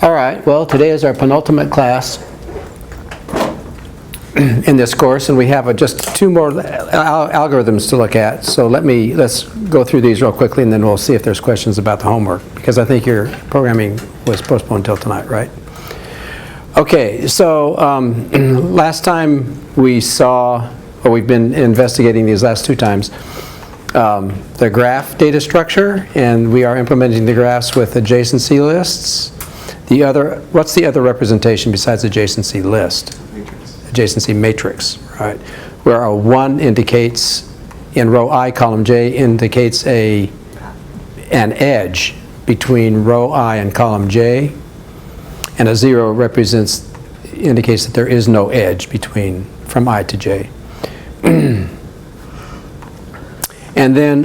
All right, well, today is our penultimate class in this course, and we have just two more algorithms to look at. So let's go through these real quickly, and then we'll see if there's questions about the homework, because I think your programming was postponed until tonight, right? Okay, so last time we saw, or we've been investigating these last two times, the graph data structure, and we are implementing the graphs with adjacency lists. What's the other representation besides adjacency list? Matrix. Adjacency matrix, right? Where a 1 indicates, in row I, column J, indicates an edge between row I and column J, and a 0 indicates that there is no edge from I to J. And then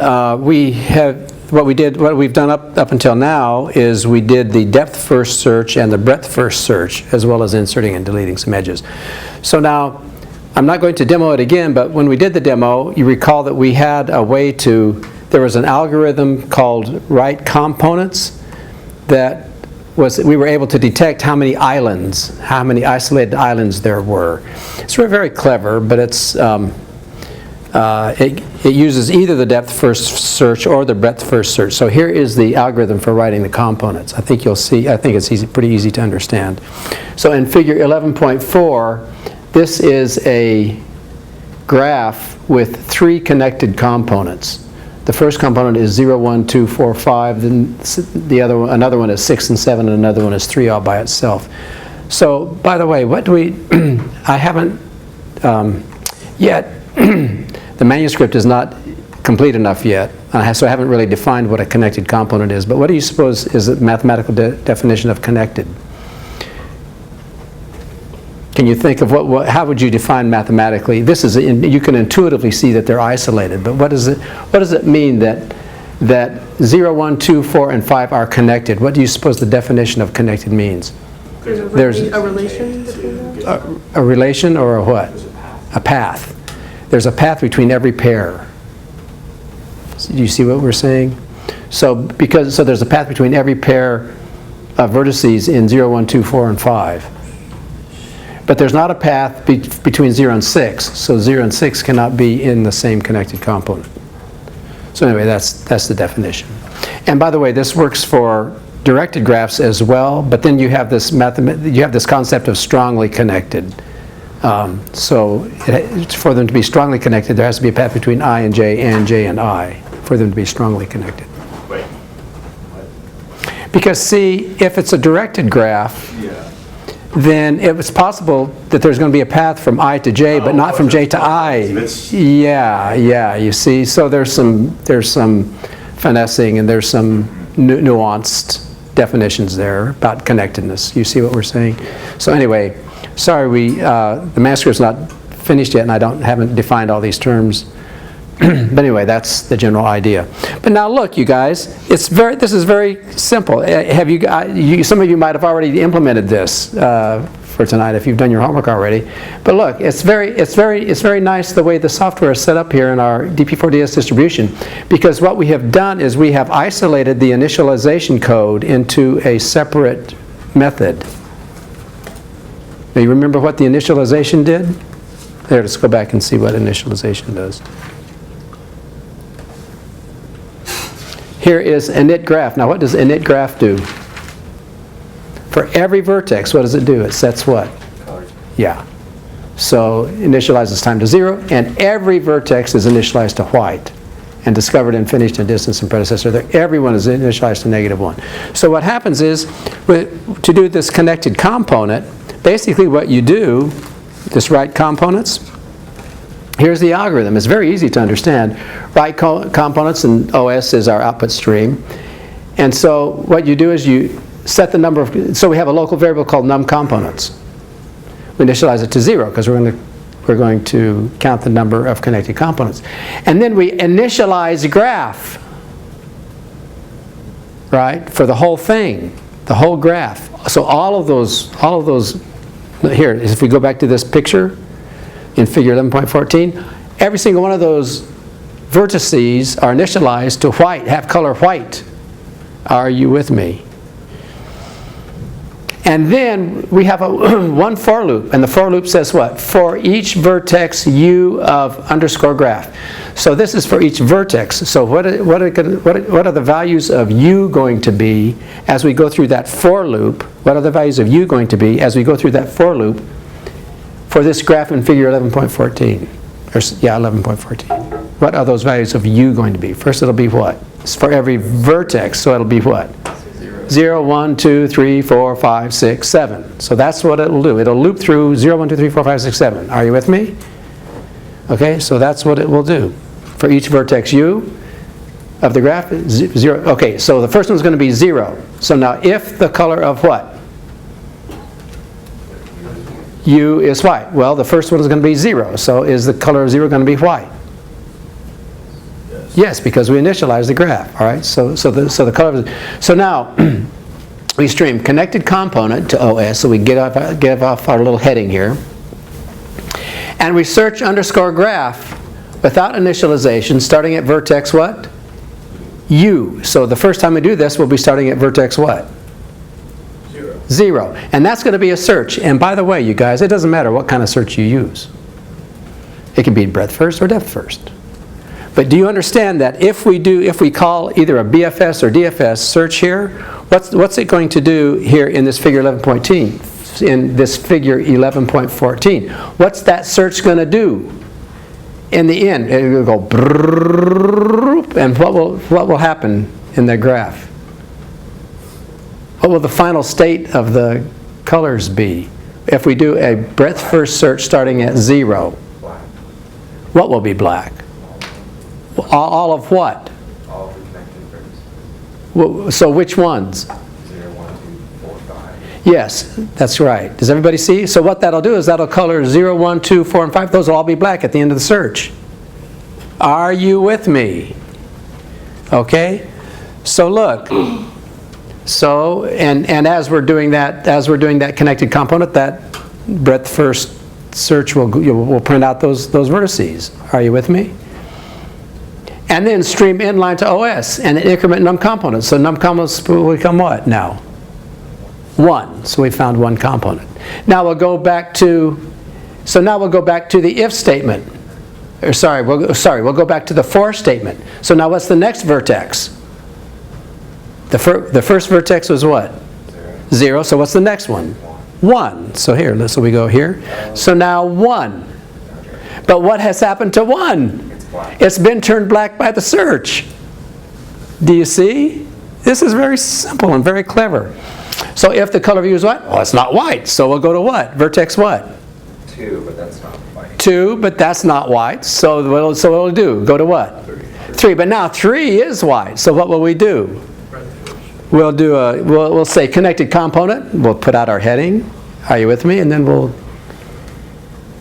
what we've done up until now is we did the depth first search and the breadth first search, as well as inserting and deleting some edges. So now, I'm not going to demo it again, but when we did the demo, you recall that we had a way there was an algorithm called write components that we were able to detect how many isolated islands there were. It's very clever, but it uses either the depth first search or the breadth first search. So here is the algorithm for writing the components. I think you'll see. I think it's pretty easy to understand. So in figure 11.4, this is a graph with 3 connected components. The first component is 0, 1, 2, 4, 5. Then another one is 6 and 7, and another one is 3 all by itself. So by the way, I haven't yet. The manuscript is not complete enough yet, so I haven't really defined what a connected component is. But what do you suppose is the mathematical definition of connected? Can you think of how would you define mathematically? You can intuitively see that they're isolated, but what does it mean that 0, 1, 2, 4, and 5 are connected? What do you suppose the definition of connected means? There's a relation between them? A relation or a what? A path. There's a path between every pair. Do you see what we're saying? So there's a path between every pair of vertices in 0, 1, 2, 4, and 5. But there's not a path between 0 and 6. So 0 and 6 cannot be in the same connected component. So anyway, that's the definition. And by the way, this works for directed graphs as well, but then you have this concept of strongly connected. So for them to be strongly connected, there has to be a path between I and J and I for them to be strongly connected. Wait. Because see, if it's a directed graph, then it's possible that there's going to be a path from I to J, but not from J to I. Yeah, you see. So there's some finessing and there's some nuanced definitions there about connectedness. You see what we're saying? So anyway, sorry, the manuscript's not finished yet, and I haven't defined all these terms. But anyway, that's the general idea. But now look, you guys, this is very simple. Some of you might have already implemented this for tonight if you've done your homework already. But look, it's very nice the way the software is set up here in our DP4DS distribution, because what we have done is we have isolated the initialization code into a separate method. Now, you remember what the initialization did? There, let's go back and see what initialization does. Here is Init Graph. Now, what does Init Graph do? For every vertex, what does it do? It sets what? Colors. Yeah. So, initializes time to 0, and every vertex is initialized to white, and discovered and finished and distance and predecessor. Everyone is initialized to -1. So what happens is, to do this connected component, basically what you do, just write components. Here's the algorithm. It's very easy to understand. Write components, and OS is our output stream. And so what you do is you set the number of, so we have a local variable called num components. We initialize it to 0 because we're going to count the number of connected components. And then we initialize graph, right, for the whole thing, the whole graph. So all of those, here, if we go back to this picture in figure 11.14, every single one of those vertices are initialized to white, have color white. Are you with me? And then we have a one for loop, and the for loop says what? For each vertex u of underscore graph. So this is for each vertex. So what are the values of u going to be as we go through that for loop? What are the values of u going to be as we go through that for loop for this graph in figure 11.14? Or, yeah, 11.14. What are those values of u going to be? First it'll be what? It's for every vertex, so it'll be what? 0, 1, 2, 3, 4, 5, 6, 7. So that's what it'll do. It'll loop through 0, 1, 2, 3, 4, 5, 6, 7. Are you with me? Okay, so that's what it will do. For each vertex u of the graph, 0. Okay, so the first one's going to be 0. So now if the color of what? U is white. Well, the first one is going to be 0. So is the color of 0 going to be white? Yes, because we initialized the graph. All right. So the color. So now we stream connected component to OS. So we get off our little heading here, and we search underscore graph without initialization, starting at vertex what? U. So the first time we do this, we'll be starting at vertex what? 0. And that's going to be a search. And by the way, you guys, it doesn't matter what kind of search you use. It can be breadth first or depth first. But do you understand that if we call either a BFS or DFS search here, what's it going to do here in this figure 11.14? In this figure 11.14, what's that search going to do? In the end, it will go brrrr, and what will happen in the graph? What will the final state of the colors be if we do a breadth first search starting at 0? What will be black? All of what? All of the connected vertices. So which ones? 0, 1, 2, 4, 5. Yes, that's right. Does everybody see? So what that'll do is that'll color 0, 1, 2, 4, and 5. Those will all be black at the end of the search. Are you with me? Okay? So look. So and as we're doing that connected component, that breadth first search will print out those vertices. Are you with me? And then stream inline to OS and increment num components. So num components will become what now? 1. So we found one component. Now we'll go back to the if statement. Or we'll go back to the for statement. So now what's the next vertex? The first vertex was what? 0. So what's the next one? 1. So here, so we go here. So now 1. But what has happened to 1? It's been turned black by the search. Do you see? This is very simple and very clever. So if the color of U is what? Well, it's not white. So we'll go to what? Vertex what? 2, but that's not white. 2, but that's not white. So what will it do? Go to what? 3. But now 3 is white. So what will we do? We'll do we'll say connected component. We'll put out our heading. Are you with me? And then does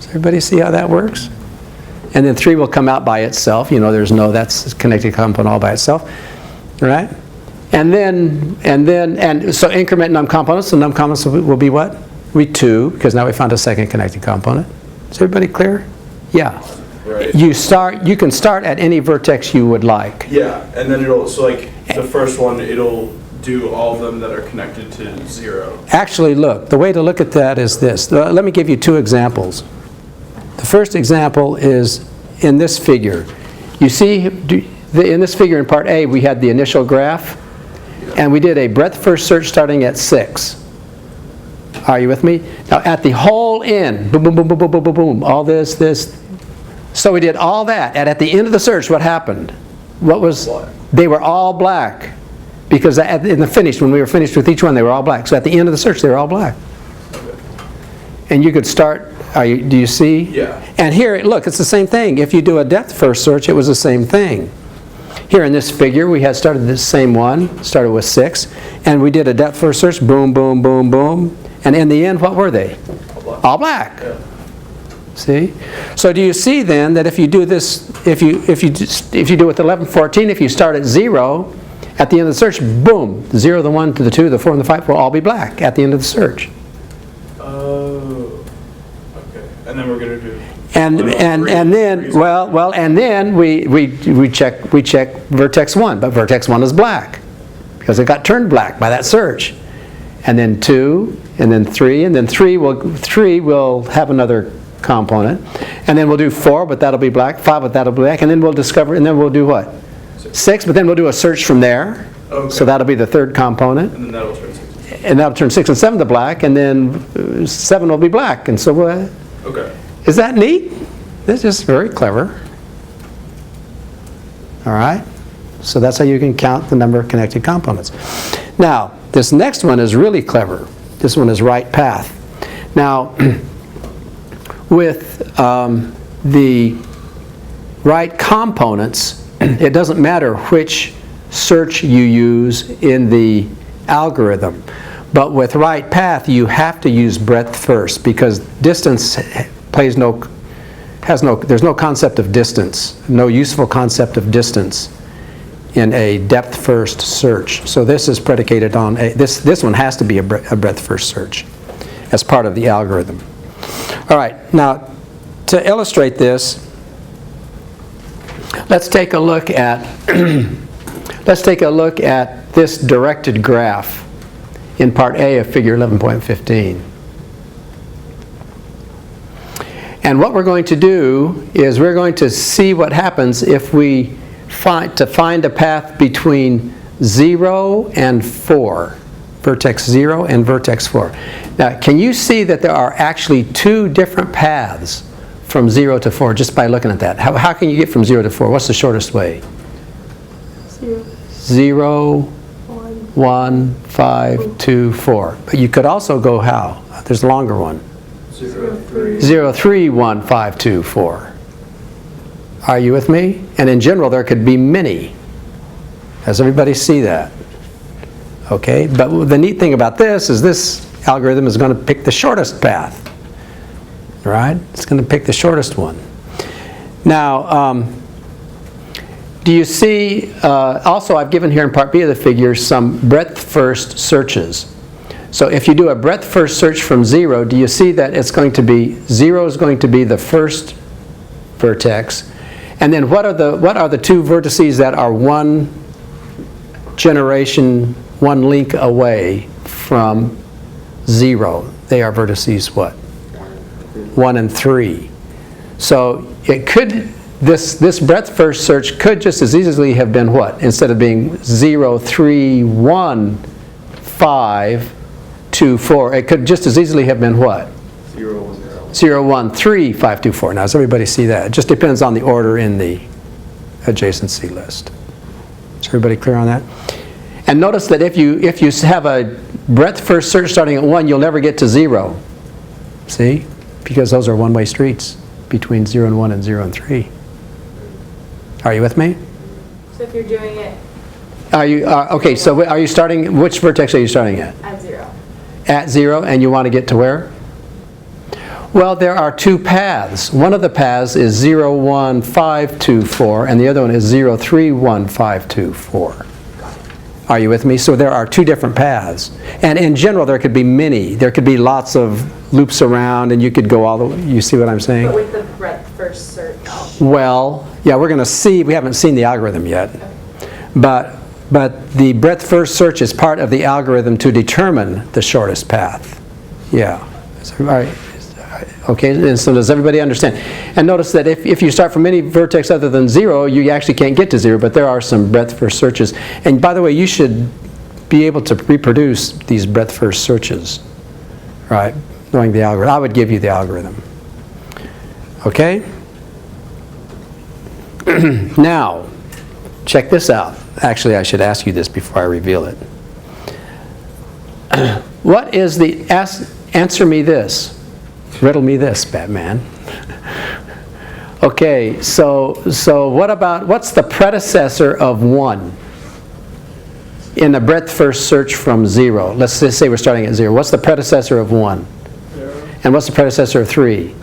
everybody see how that works? And then 3 will come out by itself. You know, that's connected component all by itself, right? And so increment num components. So num components will be what? 2, because now we found a second connected component. Is everybody clear? Yeah. Right. You can start at any vertex you would like. Yeah, and then the first one, it'll do all of them that are connected to 0. Actually, look, the way to look at that is this. Let me give you 2 examples. The first example is in this figure. You see, in this figure in part A, we had the initial graph, and we did a breadth first search starting at 6. Are you with me? Now, at the whole end, boom, boom, boom, boom, boom, boom, boom, boom, all this. So we did all that, and at the end of the search, what happened? They were all black. Because in the finish, when we were finished with each one, they were all black. So at the end of the search, they were all black. And you could start, do you see? Yeah. And here, look, it's the same thing. If you do a depth first search, it was the same thing. Here in this figure, we had started this same one, started with 6, and we did a depth first search, boom, boom, boom, boom. And in the end, what were they? All black. Yeah. See? So do you see then that if you do this, if you do with 11.14, if you start at 0, at the end of the search, boom, the 0, the 1, to the 2, the 4, and the 5 will all be black at the end of the search. Oh, okay. And then we're gonna do. And then we check vertex 1, but vertex 1 is black because it got turned black by that search. and then 2, and then 3, and then 3 will have another component, and then we'll do 4, but that'll be black, 5, but that'll be black, and then we'll discover, and then we'll do what? 6, but then we'll do a search from there. Okay. So that'll be the third component. And then that'll turn 6. And that'll turn 6 and 7 to black, and then 7 will be black. And so Okay. is that neat? That's just very clever. All right? So that's how you can count the number of connected components. Now, this next one is really clever. This one is right path. Now, with the right components, it doesn't matter which search you use in the algorithm. But with right path, you have to use breadth first, because distance there's no concept of distance, no useful concept of distance in a depth first search. So this is predicated on, this one has to be a breadth first search as part of the algorithm. All right, now to illustrate this, let's take a look at this directed graph in part A of figure 11.15. And what we're going to do is we're going to see what happens if we find a path between 0 and 4, vertex 0 and vertex 4. Now, can you see that there are actually two different paths from 0 to 4 just by looking at that? How can you get from 0 to 4? What's the shortest way? 0, 1, 5, 2, 4. But you could also go how? There's a longer one. 0, 3. 0, 3, 1, 5, 2, 4. Are you with me? And in general, there could be many. Does everybody see that? Okay, but the neat thing about this is this algorithm is going to pick the shortest path. Right? It's going to pick the shortest one. Now, do you see, also I've given here in part B of the figure some breadth first searches. So if you do a breadth first search from 0, do you see that it's going to be, 0 is going to be the first vertex, and then what are the two vertices that are one generation, one link away from 0? They are vertices what? 1 and 3. So it could, this breadth first search could just as easily have been what? Instead of being 0, 3, 1, 5, 2, 4, it could just as easily have been what? 0, 1, 0. 0, 1, 3, 5, 2, 4. Now, does everybody see that? It just depends on the order in the adjacency list. Is everybody clear on that? And notice that if you have a breadth first search starting at 1, you'll never get to 0. See? Because those are one-way streets between 0 and 1 and 0 and 3. Are you with me? So if you're doing it Okay, so are you starting, which vertex are you starting at? at 0. At 0, and you want to get to where? Well, there are two paths. One of the paths is 0, 1, 5, 2, 4, and the other one is 0, 3, 1, 5, 2, 4. Are you with me? So there are two different paths. And in general, there could be many. There could be lots of loops around, and you could go all the way. You see what I'm saying? But with the breadth first search. Well, yeah, we're going to see. We haven't seen the algorithm yet. But the breadth first search is part of the algorithm to determine the shortest path. Yeah. All right. Okay, and so does everybody understand? And notice that if you start from any vertex other than 0, you actually can't get to 0, but there are some breadth first searches. And by the way, you should be able to reproduce these breadth first searches, right? Knowing the algorithm. I would give you the algorithm. Okay? Now, check this out. Actually, I should ask you this before I reveal it. What is the, answer me this. Riddle me this, Batman. Okay, so what's the predecessor of 1 in a breadth first search from 0? Let's just say we're starting at 0. What's the predecessor of 1? 0. And what's the predecessor of 3?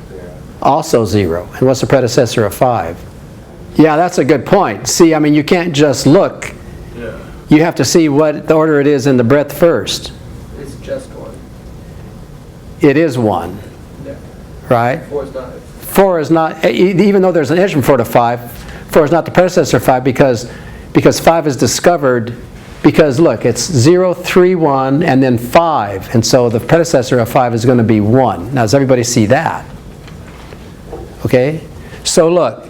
Also 0. And what's the predecessor of 5? Yeah, that's a good point. See, I mean, you can't just look. Yeah. You have to see what the order it is in the breadth first. It's just 1. It is 1. Yeah. Right? 4 is not. 4 is not, even though there's an edge from 4 to 5, 4 is not the predecessor of 5 because 5 is discovered Because look, it's 0, 3, 1, and then 5. And so the predecessor of 5 is going to be 1. Now, does everybody see that? Okay? So look,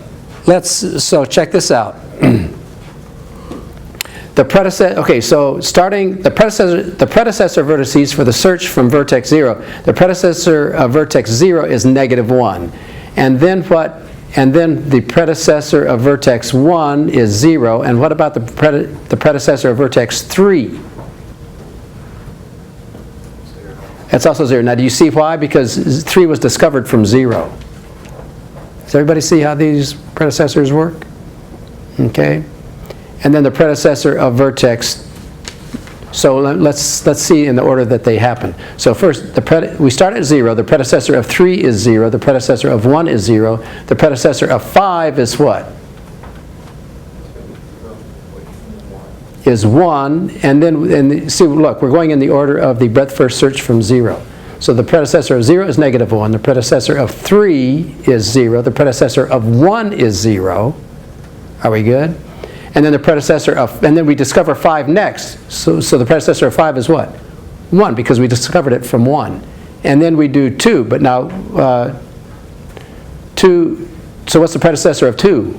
so check this out. The predecessor, okay, so starting the predecessor vertices for the search from vertex 0, the predecessor of vertex 0 is -1. And then what? And then the predecessor of vertex 1 is 0. And what about the predecessor of vertex 3? It's also 0. Now, do you see why? Because 3 was discovered from 0. Does everybody see how these predecessors work? Okay. And then the predecessor of vertex. So let's see in the order that they happen. So first, we start at 0. The predecessor of 3 is 0. The predecessor of 1 is 0. The predecessor of 5 is what? Is 1. And then, see, look, we're going in the order of the breadth first search from 0. So the predecessor of 0 is -1. The predecessor of 3 is 0. The predecessor of 1 is 0. Are we good? And then the predecessor of, and then we discover 5 next. So the predecessor of 5 is what? 1, because we discovered it from 1. And then we do 2, but now 2, so what's the predecessor of 2?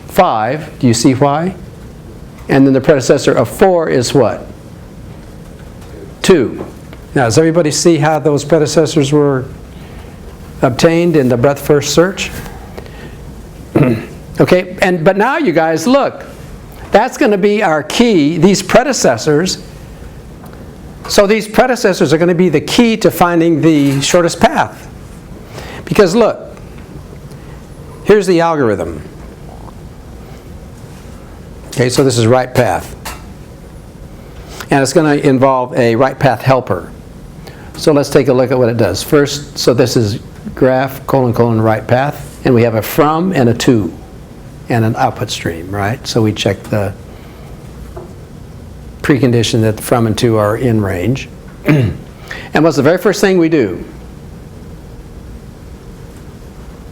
5. Do you see why? And then the predecessor of 4 is what? 2. Now, does everybody see how those predecessors were obtained in the breadth first search? Okay, but now you guys, look, that's going to be our key, these predecessors. So these predecessors are going to be the key to finding the shortest path. Because look, here's the algorithm. Okay, so this is right path. And it's going to involve a right path helper. So let's take a look at what it does. First, so this is graph, : right path, and we have a from and a to. And an output stream, right? So we check the precondition that the from and to are in range. And what's the very first thing we do?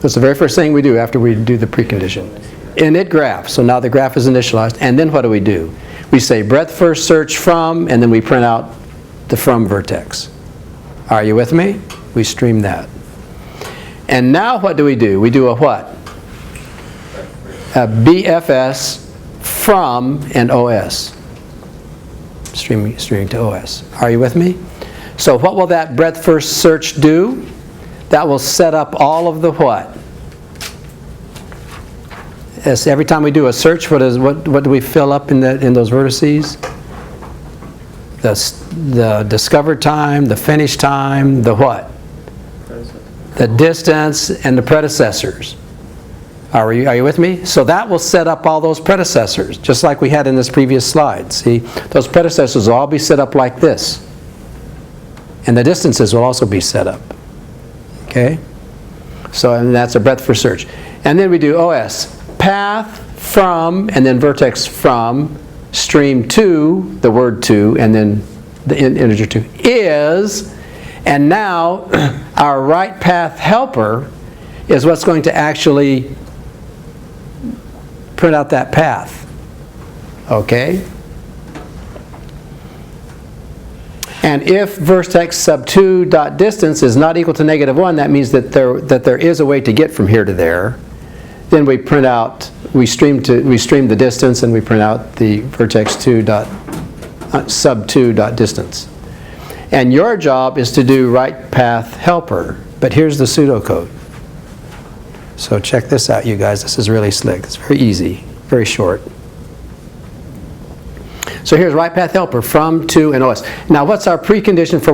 What's the very first thing we do after we do the precondition? Init graph. So now the graph is initialized. And then what do? We say breadth first search from, and then we print out the from vertex. Are you with me? We stream that. And now what do? We do a what? A BFS from an OS. Streaming to OS. Are you with me? So what will that breadth first search do? That will set up all of the what? As every time we do a search, what do we fill up in those vertices? The discovered time, the finish time, the what? The distance, and the predecessors. Are you with me? So that will set up all those predecessors, just like we had in this previous slide. See, those predecessors will all be set up like this. And the distances will also be set up. Okay? So, and that's a breadth first search. And then we do OS. Path from, and then vertex from, stream to, the word to, and then the integer to, is, and now our right path helper is what's going to actually print out that path. Okay? And if vertex sub 2 dot distance is not equal to -1, that means that there is a way to get from here to there. Then we print out, we stream the distance, and we print out the vertex 2 dot sub 2 dot distance. And your job is to do right path helper. But here's the pseudocode. So check this out, you guys. This is really slick. It's very easy, very short. So here's right path helper from, to, and OS. Now what's our precondition for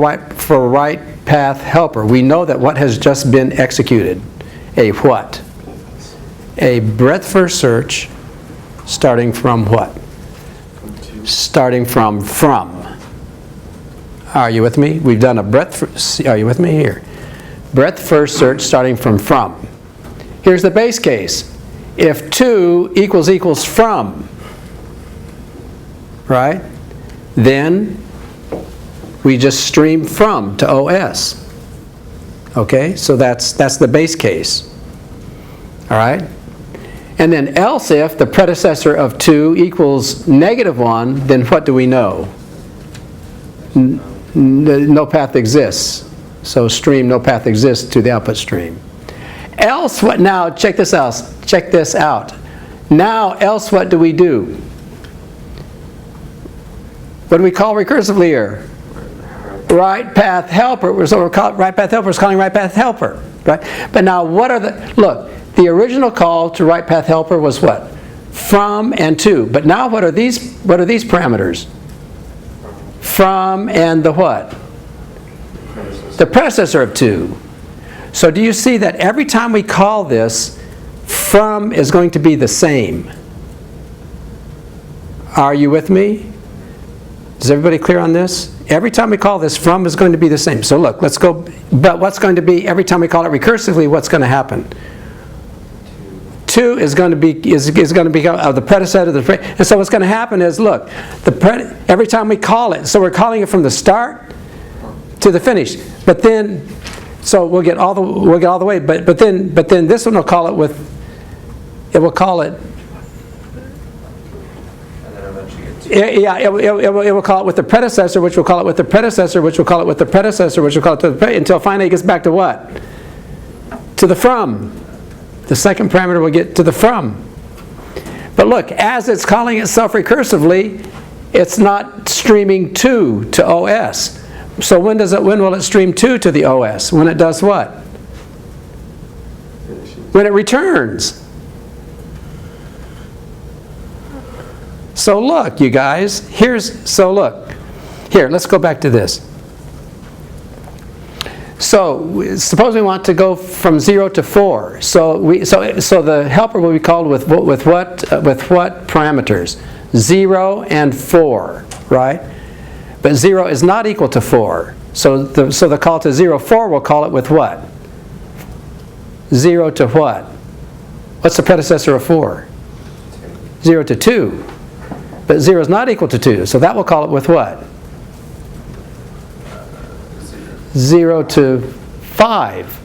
right path helper? We know that what has just been executed? A what? A breadth first search starting from what? Starting from. Are you with me? We've done a breadth, are you with me here? Breadth first search starting from. Here's the base case. If 2 equals from, right? Then we just stream from to OS. Okay? So that's the base case. All right? And then else if the predecessor of 2 equals -1, then what do we know? No path exists. So stream, no path exists to the output stream. Else what? Now check this out. Check this out. Now else what do we do? What do we call recursively here? Right path helper. So we're calling right path helper is calling right path helper, right? But now what are the, look, the original call to right path helper was what? From and to. But now what are these parameters? From and the what? The predecessor of 2. So do you see that every time we call this, from is going to be the same? Are you with me? Is everybody clear on this? Every time we call this, from is going to be the same. So look, let's go, but what's going to be, every time we call it recursively, what's going to happen? 2 is going to be the predecessor of the, and so what's going to happen is, look, every time we call it, so we're calling it from the start to the finish. But then, so we'll get all the way. But then this one will call it with, it will call it. And then eventually get to Yeah, it will call it with the predecessor, which will call it with the predecessor, which will call it with the predecessor, which will call it to the, until finally it gets back to what? To the from. The second parameter will get to the from. But look, as it's calling itself recursively, it's not streaming to OS. So when will it stream to the OS? When it does what? When it returns. So look, you guys, so look. Here, let's go back to this. So suppose we want to go from 0 to 4. So the helper will be called with what parameters? 0 and 4, right? But 0 is not equal to 4. So the call to 0, 4 will call it with what? 0 to what? What's the predecessor of 4? 0 to 2. But 0 is not equal to 2. So that will call it with what? 0 to 5.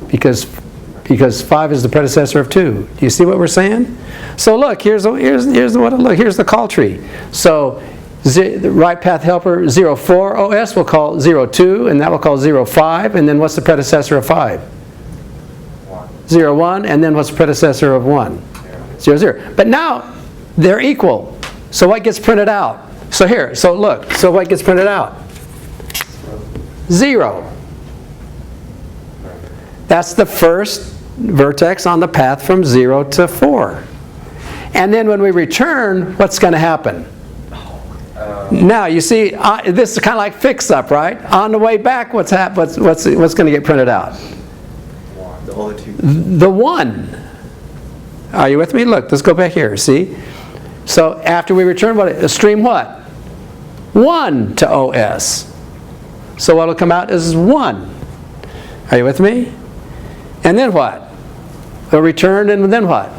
Because 5 is the predecessor of 2. Do you see what we're saying? So look, here's the call tree. So the right path helper 04 OS will call 02, and that will call 05, and then what's the predecessor of 5? 01, and then what's the predecessor of 1? 00. But now they're equal. So what gets printed out? So here, so look, so what gets printed out? 0. That's the first vertex on the path from 0 to 4. And then when we return, what's going to happen? Now you see, this is kind of like fix-up, right? On the way back, what's going to get printed out? The 1. Are you with me? Look, let's go back here. See? So after we return, stream what? 1 to OS. So what will come out is 1. Are you with me? And then what? We'll return, and then what?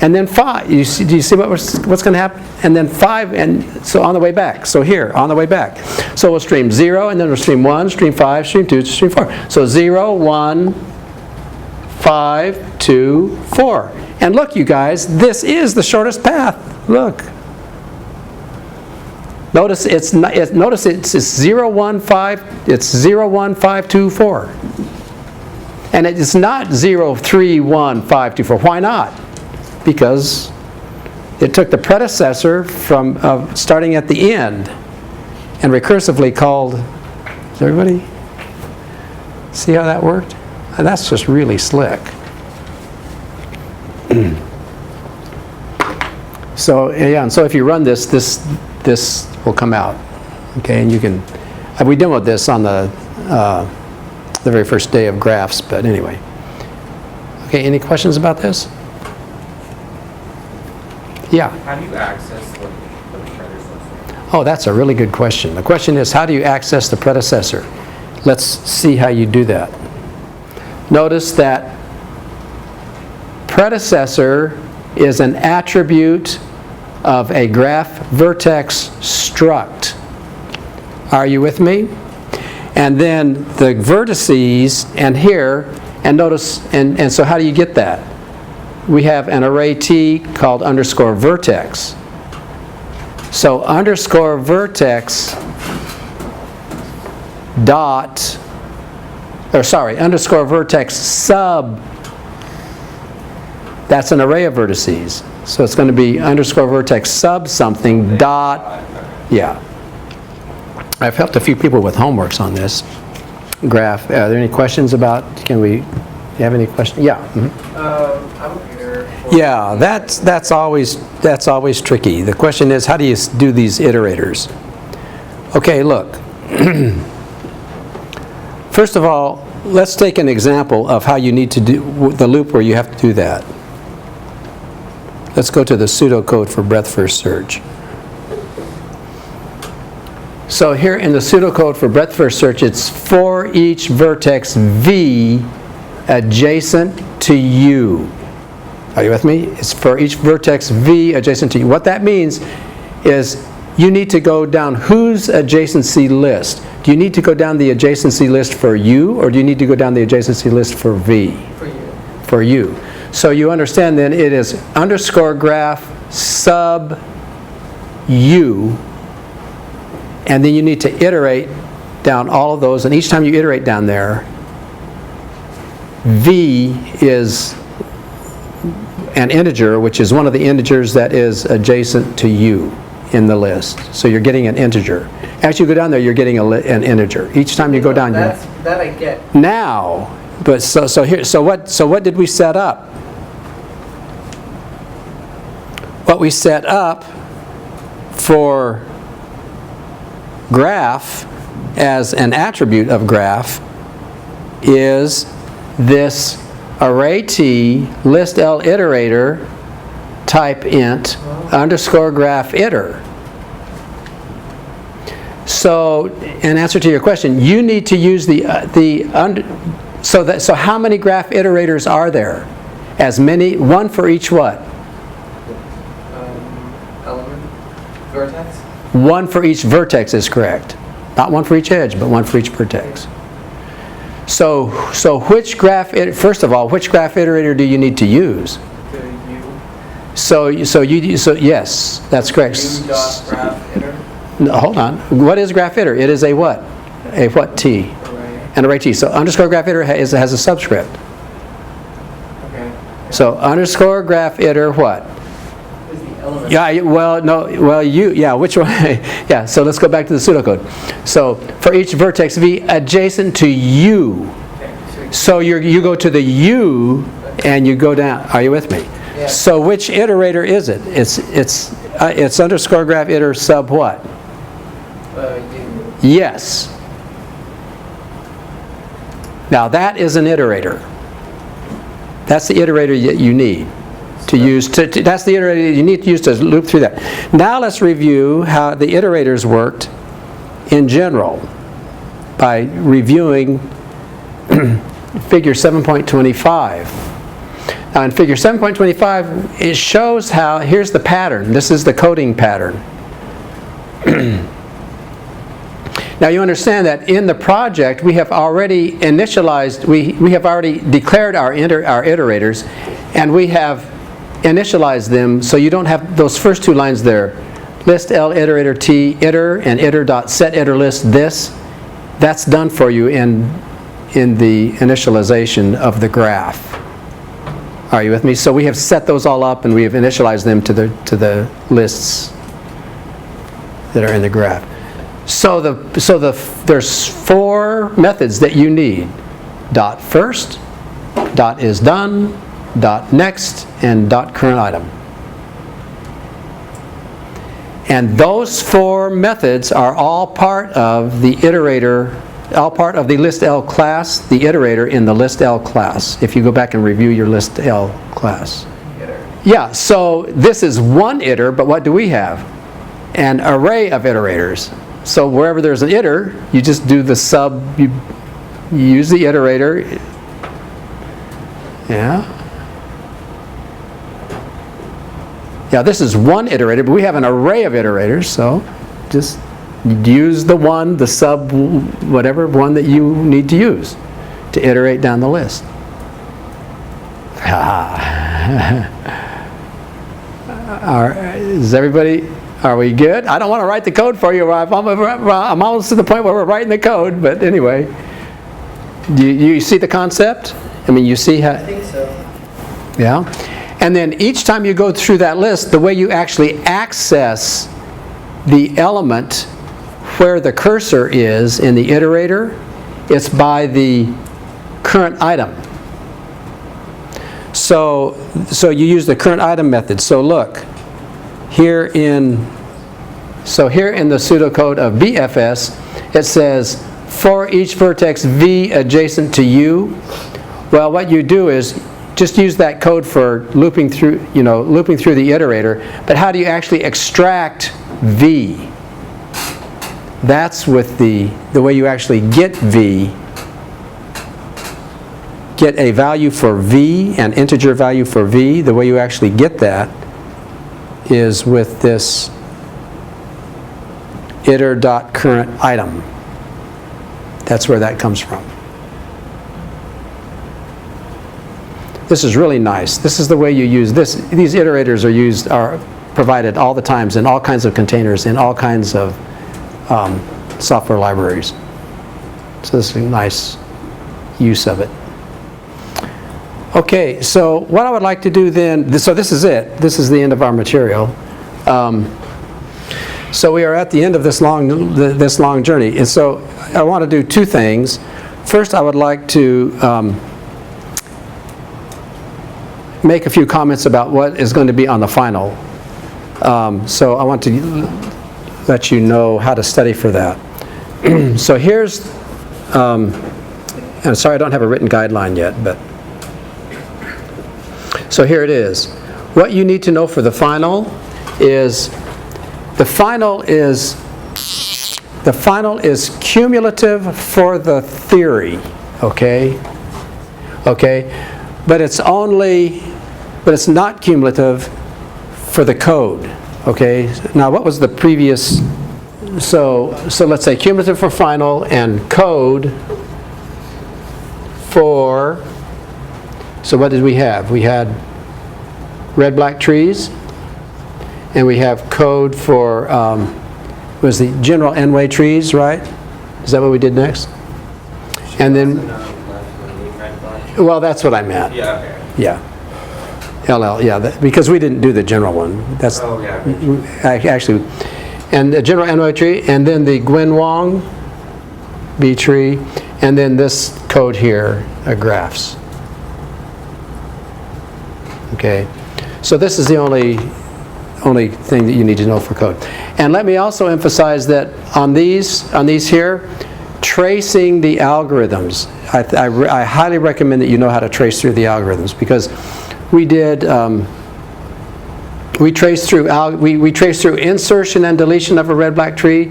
And then 5. Do you see what's going to happen? And then 5, and so on the way back. So here, on the way back. So we'll stream 0, and then we'll stream 1, stream 5, stream 2, stream 4. So 0, 1, 5, 2, 4. And look, you guys, this is the shortest path. Look. Notice it's 0, 1, 5. It's 0, 1, 5, 2, 4. And it's not 0, 3, 1, 5, 2, 4. Why not? Because it took the predecessor from starting at the end and recursively called. Does everybody see how that worked? That's just really slick. So yeah, and so if you run this will come out. Okay, and you can. We demoed this on the very first day of graphs, but anyway. Okay, any questions about this? Yeah. How do you access the predecessor? Oh, that's a really good question. The question is, how do you access the predecessor? Let's see how you do that. Notice that predecessor is an attribute of a graph vertex struct. Are you with me? And then the vertices, and here And notice, and so how do you get that? We have an array T called underscore vertex. So underscore vertex dot, underscore vertex sub, that's an array of vertices. So it's going to be underscore vertex sub something dot, yeah. I've helped a few people with homeworks on this graph. Are there any questions about, you have any questions? Yeah. Mhm. I'm here. Yeah, that's always tricky. The question is, how do you do these iterators? Okay, look. First of all, let's take an example of how you need to do the loop where you have to do that. Let's go to the pseudocode for breadth first search. So here in the pseudocode for breadth first search, it's for each vertex V adjacent to U. Are you with me? It's for each vertex V adjacent to U. What that means is you need to go down whose adjacency list? Do you need to go down the adjacency list for U, or do you need to go down the adjacency list for V? For you. For U. So you understand then it is underscore graph sub U, and then you need to iterate down all of those, and each time you iterate down there, V is an integer, which is one of the integers that is adjacent to U in the list. So you're getting an integer. As you go down there, you're getting an integer. Each time you go down, that I get. now, but so what did we set up? What we set up for graph as an attribute of graph is this array T list L iterator type int underscore graph iter. So in answer to your question, you need to use so how many graph iterators are there? As many, one for each what? Element? Vertex? One for each vertex is correct. Not one for each edge, but one for each vertex. So which graph, first of all, which graph iterator do you need to use? The U. So yes, that's correct. U dot graph iter. No, hold on. What is graph iter? It is a what? A what T? Array. An array T. So underscore graph iter has a subscript. Okay. So underscore graph iter what? Is the element. Yeah, which one? Yeah, so let's go back to the pseudocode. So for each vertex V adjacent to U. Okay. So you go to the U and you go down. Are you with me? Yeah. So which iterator is it? It's underscore graph iter sub what? U. Yes. Now that is an iterator. That's the iterator that you need to use. That's the iterator you need to use to loop through that. Now let's review how the iterators worked in general by reviewing figure 7.25. Now in figure 7.25, it shows how, here's the pattern. This is the coding pattern. Now you understand that in the project we have already initialized, we have already declared our iterators, and we have initialized them, so you don't have those first two lines there. List L iterator T iter and iter dot set iter list this. That's done for you in the initialization of the graph. Are you with me? So we have set those all up and we have initialized them to the lists that are in the graph. So there's four methods that you need: dot first, dot is done, dot next, and dot current item. And those four methods are all part of the iterator, all part of the list L class, the iterator in the list L class. If you go back and review your list L class. Iter. Yeah, so this is one iter, but what do we have? An array of iterators. So wherever there's an iter, you just do the sub, you use the iterator. Yeah. Yeah, this is one iterator, but we have an array of iterators, so just use the one, the sub, whatever one that you need to use to iterate down the list. Is everybody, are we good? I don't want to write the code for you. I'm almost to the point where we're writing the code, but anyway. Do you see the concept? I mean, you see how... I think so. Yeah. And then each time you go through that list, the way you actually access the element where the cursor is in the iterator, it's by the current item. So you use the current item method. So look, here in the pseudocode of BFS, it says for each vertex V adjacent to U. Well, what you do is just use that code for looping through the iterator. But how do you actually extract V? That's with the way you actually get V. Get a value for V, an integer value for V. The way you actually get that is with this iter.currentItem. That's where that comes from. This is really nice. This is the way you use this. These iterators are provided all the times in all kinds of containers, in all kinds of software libraries. So this is a nice use of it. Okay, so what I would like to do then, so this is it. This is the end of our material. So we are at the end of this long journey. And so I want to do two things. First, I would like to make a few comments about what is going to be on the final. So I want to let you know how to study for that. So here's, and sorry I don't have a written guideline yet, but so here it is. What you need to know for the final is cumulative for the theory, okay? Okay, but it's not cumulative for the code, okay? Now what was the previous, so let's say cumulative for final and code for, so what did we have? We had red, black trees, and we have code for, was the general n-way trees, right? Is that what we did next? And then, well, that's what I meant. Yeah, okay. Yeah. LL, yeah, because we didn't do the general one. That's, Oh, yeah. actually, and the general n-way tree, and then the Gwen Wong B tree, and then this code here, graphs. Okay, so this is the only thing that you need to know for code. And let me also emphasize that on these here, tracing the algorithms. I highly recommend that you know how to trace through the algorithms, because we did we traced through insertion and deletion of a red-black tree.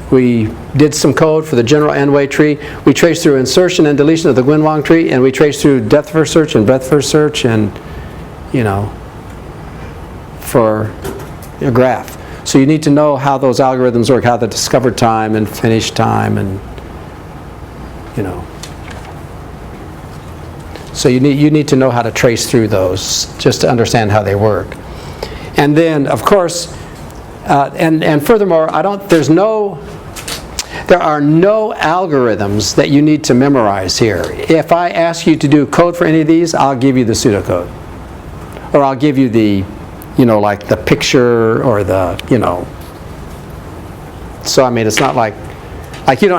We did some code for the general n-way tree. We traced through insertion and deletion of the Gwen Wong tree, and we traced through depth first search and breadth first search, and for a graph. So you need to know how those algorithms work, how the discovered time and finish time, and so you need to know how to trace through those just to understand how they work. And then, of course, and furthermore, there are no algorithms that you need to memorize here. If I ask you to do code for any of these, I'll give you the pseudocode, or I'll give you the, like the picture or the, So I mean, it's not like you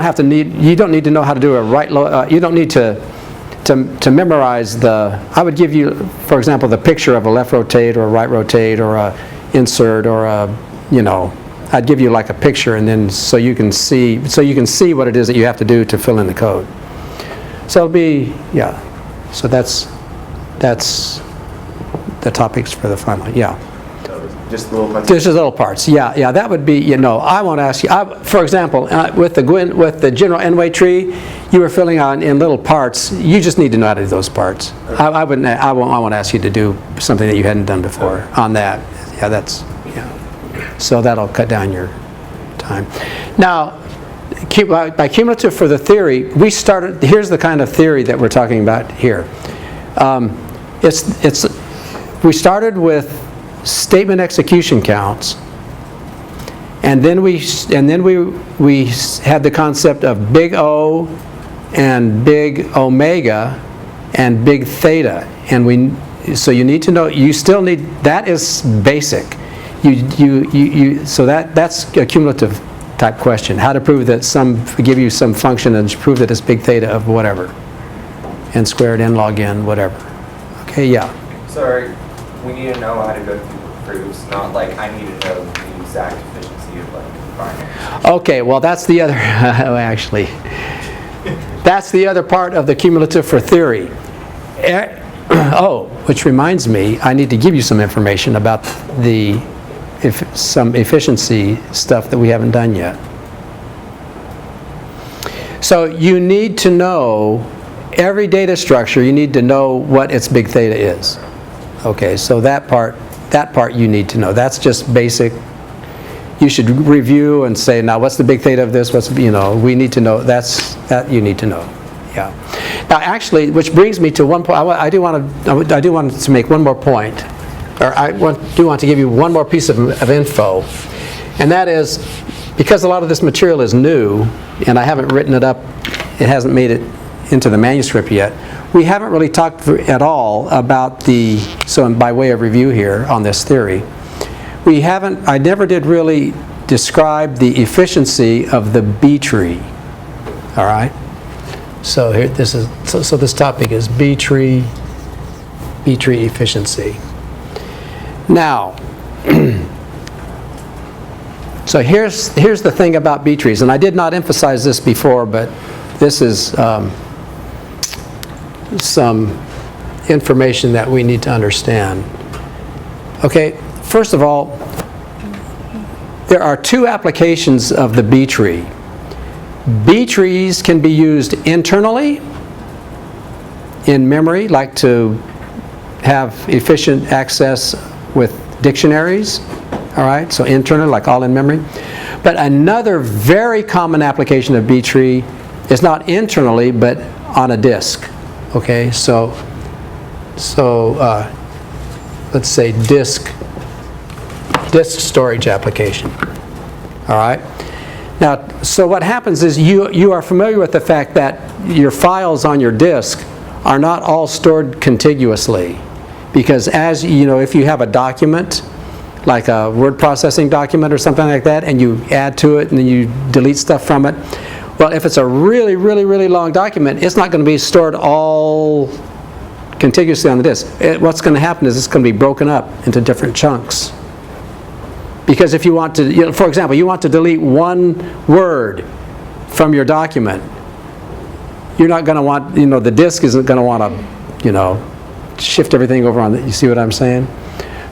don't need to know how to do a right. You don't need to memorize the. I would give you, for example, the picture of a left rotate or a right rotate or a insert or a, I'd give you like a picture, and then so you can see what it is that you have to do to fill in the code. So it'll be, yeah. So that's the topics for the final. Yeah. Just little parts. Just little parts. Yeah. That would be, I want to ask you. For example, with the general n-way tree, you were filling out in little parts. You just need to know how to do those parts. Okay. I won't ask you to do something that you hadn't done before on that. Yeah, so that'll cut down your time. Now, by cumulative for the theory, we started, here's the kind of theory that we're talking about here. We started with statement execution counts, and then we had the concept of big O and big omega and big theta, and so you need to know, you still need, that is basic. So that's a cumulative type question. How to prove that give you some function and prove that it's big theta of whatever. N squared, n log n, whatever. Okay, yeah. Sorry, we need to know how to go through the proofs, not like I need to know the exact efficiency of like binary. Okay, well that's the other, actually, that's the other part of the cumulative for theory. Which reminds me, I need to give you some information about some efficiency stuff that we haven't done yet. So you need to know every data structure, you need to know what its big theta is. Okay, so that part you need to know. That's just basic. You should review and say, now what's the big theta of this? We need to know. That you need to know. Yeah. Now actually, which brings me to one point. I do want to make one more point, or do want to give you one more piece of info, and that is, because a lot of this material is new, and I haven't written it up, it hasn't made it into the manuscript yet, we haven't really talked at all about so by way of review here on this theory, I never did really describe the efficiency of the B tree, all right? So here, this topic is B tree efficiency. Now, so here's the thing about B trees, and I did not emphasize this before, but this is some information that we need to understand. Okay, first of all, there are two applications of the B tree. B trees can be used internally in memory, like to have efficient access with dictionaries, all right, so internal, like all in memory. But another very common application of B tree is not internally, but on a disk. Okay, so let's say disk storage application. All right. Now, so what happens is you are familiar with the fact that your files on your disk are not all stored contiguously, because as you know, if you have a document, like a word processing document or something like that, and you add to it and then you delete stuff from it, well, if it's a really, really, really long document, it's not going to be stored all contiguously on the disk. What's going to happen is it's going to be broken up into different chunks. Because if you want to, for example, you want to delete one word from your document, you're not going to want, the disk isn't going to want to, shift everything over on you see what I'm saying?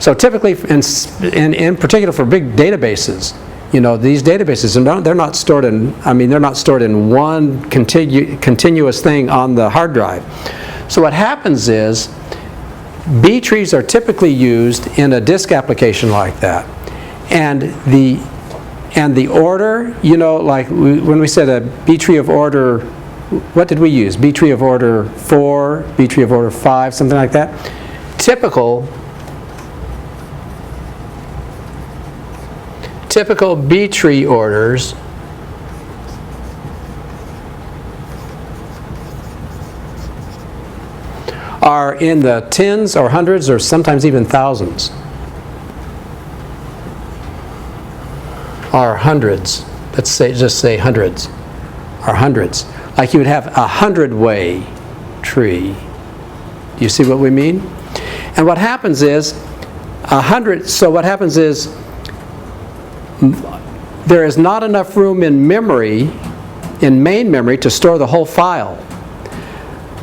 So typically, in particular for big databases, these databases, they're not stored in one continuous thing on the hard drive. So what happens is, B trees are typically used in a disk application like that. And the order, like when we said a B tree of order, what did we use? B tree of order 4, B tree of order 5, something like that. Typical B tree orders are in the tens or hundreds or sometimes even thousands. Or hundreds, just say hundreds, or hundreds. Like you would have a 100-way tree. Do you see what we mean? And what happens is, there is not enough room in memory, in main memory, to store the whole file.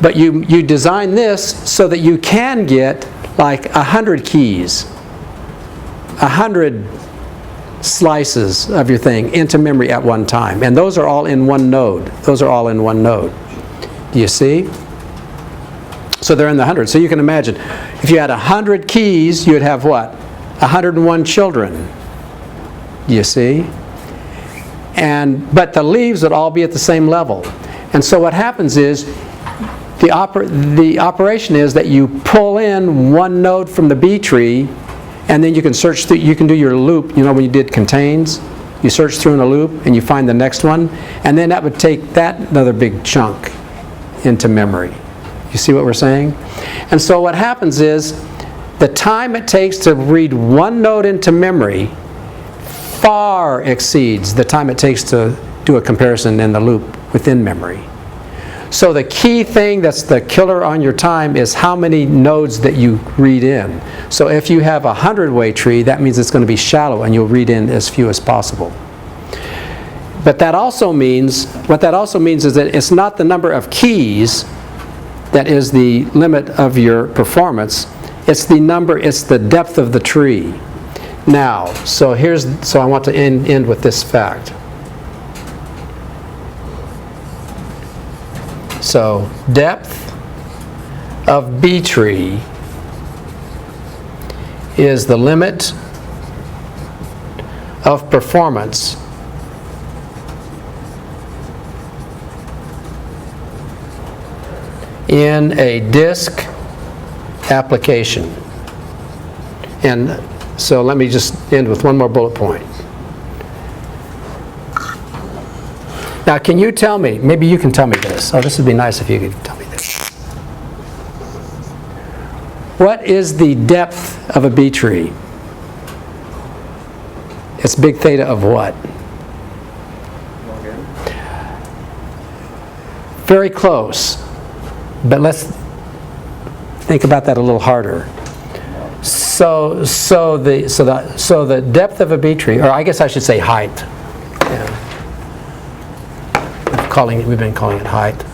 But you design this so that you can get like 100 keys, 100 slices of your thing into memory at one time. And those are all in one node. Do you see? So they're in the hundreds. So you can imagine, if you had 100 keys, you would have what? 101 children. Do you see? but the leaves would all be at the same level. And so what happens is, the operation is that you pull in one node from the B tree, and then you can search through, you can do your loop, you know, when you did contains, you search through in a loop and you find the next one, and then that would take that another big chunk into memory. You see what we're saying? And so what happens is, the time it takes to read one node into memory far exceeds the time it takes to do a comparison in the loop within memory. So the key thing that's the killer on your time is how many nodes that you read in. So if you have a 100-way tree, that means it's going to be shallow and you'll read in as few as possible. But that also means, what that also means is that it's not the number of keys that is the limit of your performance. It's the depth of the tree. Now, so I want to end with this fact. So, depth of B tree is the limit of performance in a disk application. And so let me just end with one more bullet point. Now, can you tell me, maybe you can tell me this. Oh, this would be nice if you could tell me this. What is the depth of a B tree? It's big theta of what? Very close. But let's think about that a little harder. So the depth of a B tree, or I guess I should say height. Yeah. We've been calling it height.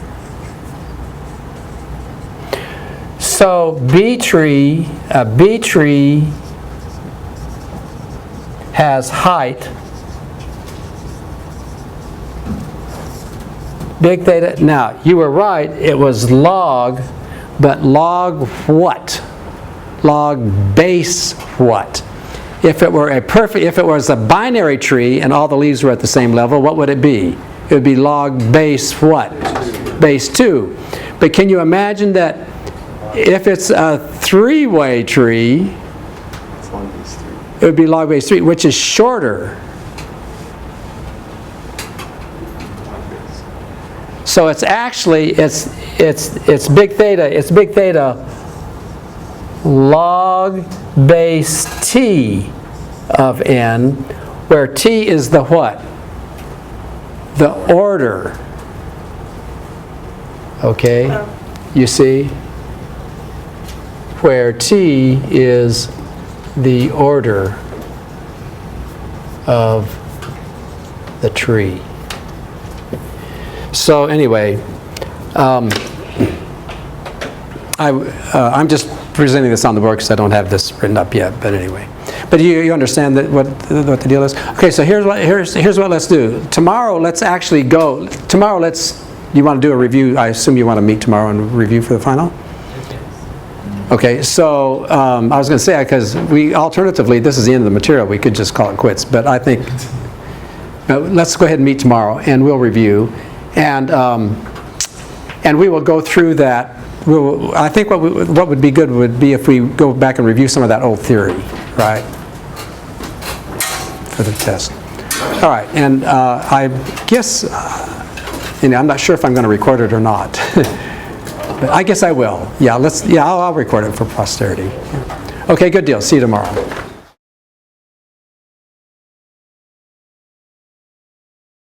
So a B tree has height, big theta. Now, you were right, it was log, but log what? Log base what? If it was a binary tree and all the leaves were at the same level, what would it be? It would be log base what? Base 2. But can you imagine that if it's a 3-way tree, it would be log base 3, which is shorter. So it's actually, it's big theta log base T of n, where T is the what? The order. Okay? You see? Where T is the order of the tree. So anyway, I'm just presenting this on the board because I don't have this written up yet, but anyway. But you understand that what the deal is? Okay, so here's what let's do. Tomorrow, let's actually go. Tomorrow, you want to do a review? I assume you want to meet tomorrow and review for the final? Okay, so I was going to say, because alternatively, this is the end of the material. We could just call it quits. But I think, let's go ahead and meet tomorrow, and we'll review. And we will go through that. I think what would be good would be if we go back and review some of that old theory, right, for the test. All right, and I guess, I'm not sure if I'm going to record it or not, but I guess I will. Yeah, I'll record it for posterity. Okay, good deal. See you tomorrow.